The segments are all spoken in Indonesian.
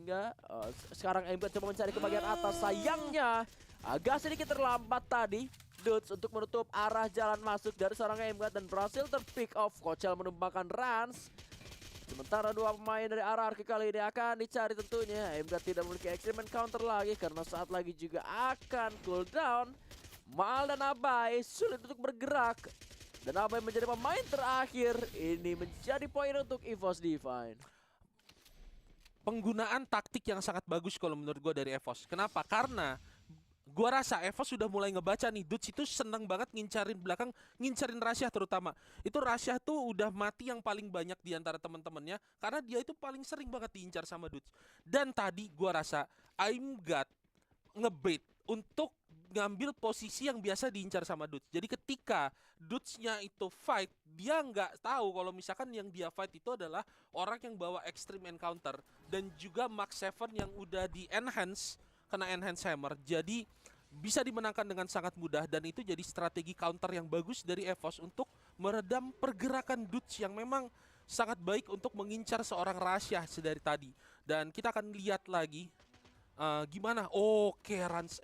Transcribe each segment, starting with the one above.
sehingga sekarang MG coba mencari ke bagian atas. Sayangnya agak sedikit terlambat tadi Dudes untuk menutup arah jalan masuk dari seorang MG dan berhasil terpick off. Kocel menumbangkan Rans. Sementara dua pemain dari RRQ kali ini akan dicari tentunya. MG tidak memiliki extreme counter lagi karena saat lagi juga akan cooldown. Mal dan Abai sulit untuk bergerak. Dan Abai menjadi pemain terakhir. Ini menjadi poin untuk EVOS Divine. Penggunaan taktik yang sangat bagus kalau menurut gue dari EVOS. Kenapa? Karena gua rasa EVOS sudah mulai ngebaca nih. Dudes itu seneng banget ngincarin belakang, ngincarin Rasyah terutama. Itu Rasyah tuh udah mati yang paling banyak di antara teman-temannya karena dia itu paling sering banget diincar sama Dudes. Dan tadi gua rasa I'm God ngebait untuk ngambil posisi yang biasa diincar sama Dudes. Jadi ketika Dudes-nya itu fight, dia nggak tahu kalau misalkan yang dia fight itu adalah orang yang bawa extreme encounter dan juga Mark 7 yang udah di enhance, kena enhance hammer. Jadi bisa dimenangkan dengan sangat mudah dan itu jadi strategi counter yang bagus dari EVOS untuk meredam pergerakan Dudes yang memang sangat baik untuk mengincar seorang Rasyah sedari tadi. Dan kita akan lihat lagi gimana. Oke, Rans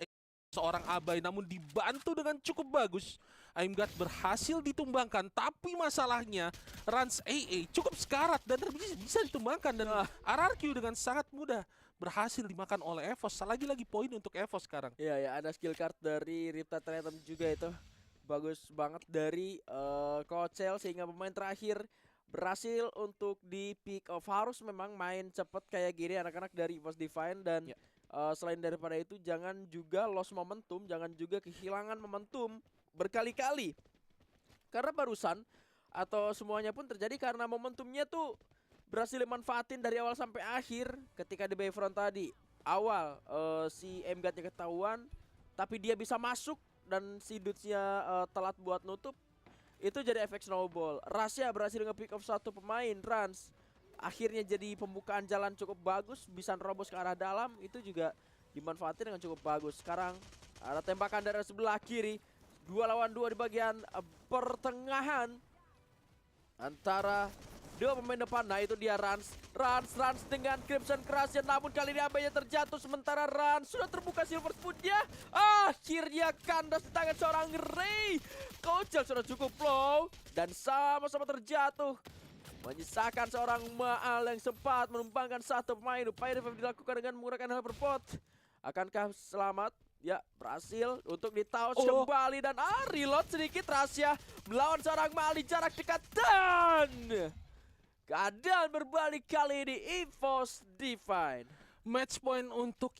seorang Abai namun dibantu dengan cukup bagus. I'm God berhasil ditumbangkan, tapi masalahnya Rans AA cukup sekarat dan bisa ditumbangkan dan RRQ dengan sangat mudah berhasil dimakan oleh EVOS. Lagi-lagi poin untuk EVOS sekarang. Iya ya, ada skill card dari Riptide Rhythm juga itu. Bagus banget dari Kocel sehingga pemain terakhir berhasil untuk di pick off. Harus memang main cepet kayak gini anak-anak dari EVOS Divine dan selain daripada itu jangan juga lost momentum, jangan juga kehilangan momentum berkali-kali. Karena barusan atau semuanya pun terjadi karena momentumnya tuh berhasil dimanfaatin dari awal sampai akhir. Ketika di Bayfront tadi awal si MGAT-nya ketahuan tapi dia bisa masuk dan si Dudes-nya telat buat nutup, itu jadi efek snowball. Rasya berhasil nge-pick off satu pemain Rans. Akhirnya jadi pembukaan jalan cukup bagus, bisa nerobos ke arah dalam, itu juga dimanfaatin dengan cukup bagus. Sekarang ada tembakan dari sebelah kiri, 2 lawan 2 di bagian pertengahan antara dua pemain depan. Nah itu dia Rans dengan Crimson Crush, namun kali ini Abainya terjatuh. Sementara Rans sudah terbuka Silver Spoon-nya. Akhirnya kandas di tangan seorang Ray. Kocel sudah cukup low dan sama-sama terjatuh, menyisakan seorang Maal yang sempat menumbangkan satu pemain. Upaya revive dilakukan dengan menggunakan Hyperpot. Akankah selamat? Ya, berhasil untuk ditouch kembali dan reload sedikit. Rasya melawan seorang Maal di jarak dekat dan keadaan berbalik kali ini EVOS Divine. Match point untuk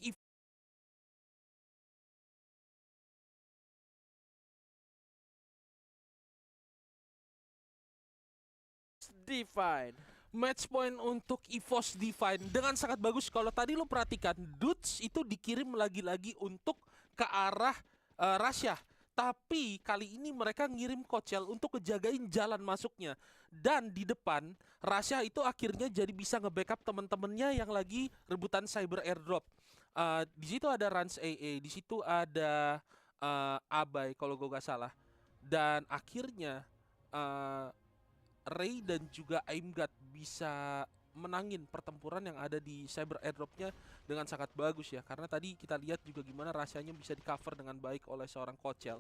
Divine. Match point untuk EVOS Divine dengan sangat bagus. Kalau tadi lo perhatikan, Dudes itu dikirim lagi-lagi untuk ke arah Rasyah. Tapi kali ini mereka ngirim Kocel untuk ngejagain jalan masuknya. Dan di depan, Rasyah itu akhirnya jadi bisa nge-backup temen-temennya yang lagi rebutan cyber airdrop. Di situ ada Rans AA, di situ ada Abai kalau gue gak salah. Dan akhirnya Ray dan juga I'm God bisa menangin pertempuran yang ada di cyber airdropnya dengan sangat bagus ya. Karena tadi kita lihat juga gimana rasanya bisa di cover dengan baik oleh seorang Kocel.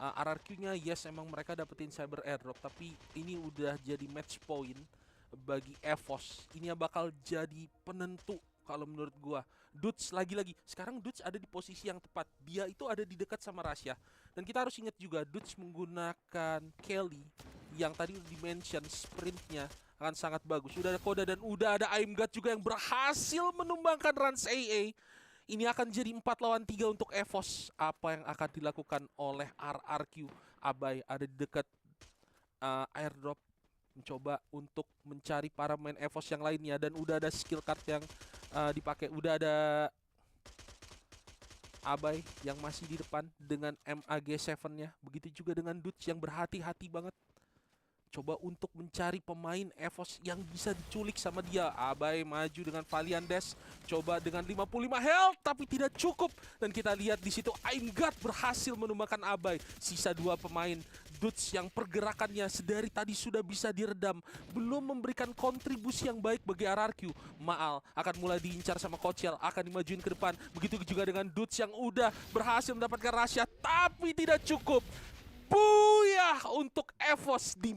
RRQ-nya yes emang mereka dapetin cyber airdrop, tapi ini udah jadi match point bagi EVOS. Ini bakal jadi penentu kalau menurut gua. Dudes lagi-lagi. Sekarang Dudes ada di posisi yang tepat. Dia itu ada di dekat sama Rasyah. Dan kita harus ingat juga Dudes menggunakan Kelly yang tadi udah di-mention sprintnya akan sangat bagus. Udah ada Koda dan udah ada I'm God juga yang berhasil menumbangkan Rans AA. Ini akan jadi 4 lawan 3 untuk EVOS. Apa yang akan dilakukan oleh RRQ? Abai ada di dekat airdrop, mencoba untuk mencari para main EVOS yang lainnya. Dan udah ada skill card yang dipakai. Udah ada Abai yang masih di depan dengan MAG 7-nya. Begitu juga dengan Dudes yang berhati-hati banget. coba untuk mencari pemain EVOS yang bisa diculik sama dia. Abai maju dengan Valiant Dash, coba dengan 55 health tapi tidak cukup. Dan kita lihat di situ Aimgard berhasil menumbangkan Abai. Sisa 2 pemain Dudes yang pergerakannya sedari tadi sudah bisa diredam, belum memberikan kontribusi yang baik bagi RRQ. Maal akan mulai diincar sama Kocel, akan dimajuin ke depan. Begitu juga dengan Dudes yang udah berhasil mendapatkan rahasia tapi tidak cukup. Buyah untuk EVOS di